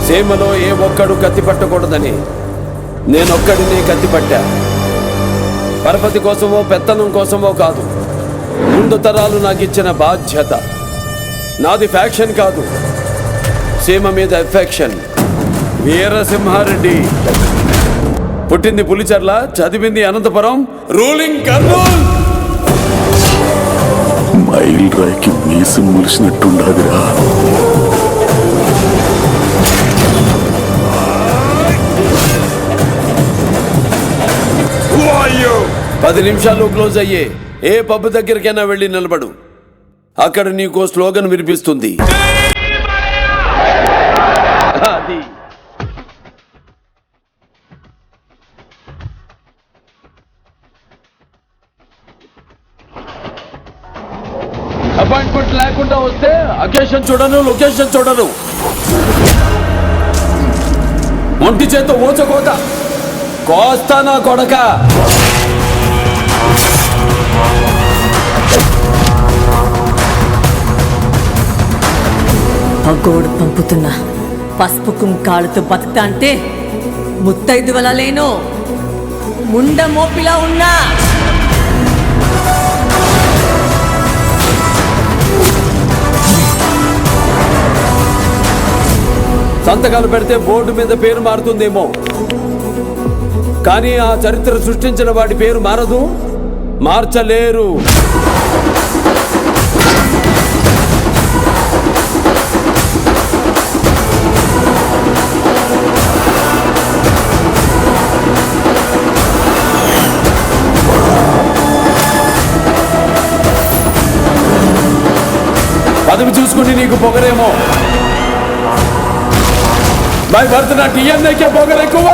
సీమలో ఏ ఒక్కడు కత్తి పట్టకూడదని నేనొక్కడినే కత్తి పట్టా. పరపతి కోసమో పెత్తనం కోసమో కాదు, ముందు తరాలు నాకు ఇచ్చిన బాధ్యత. నాది ఫ్యాక్షన్ కాదు, సీమ మీద ఎఫెక్షన్. వీరసింహారెడ్డి పుట్టింది పులిచెర్ల, చదివింది అనంతపురం, రూలింగ్ కర్నూల్. మైల్ రాయికి మీసం ములిసినట్టుండదురా. 10 నిమిషాలు క్లోజ్ అయ్యే ఏ పబ్ దగ్గరికైనా వెళ్ళి నిలబడు. అక్కడ నీకో స్లోగన్ వినిపిస్తుంది. అది అపాయింట్మెంట్ లేకుండా వస్తే అకేషన్ చూడను, లొకేషన్ చూడను. ఒంటి చేత ఊచకోత కోస్తానా కొడక. పగోడు పంపుతున్నా పసుపు కుంకాలతో బతుకుతా అంటే ముత్తైదు వల లేను, ముండ మోపిలా ఉన్నా. సంతకాలు పెడితే బోర్డు మీద పేరు మారుతుందేమో, కానీ ఆ చరిత్ర సృష్టించిన వాడి పేరు మారదు, మార్చలేరు. పదవి చూసుకుని నీకు పొగరేమో, బై బర్త్ నా టీఎన్ఏకే పొగరెక్కువ.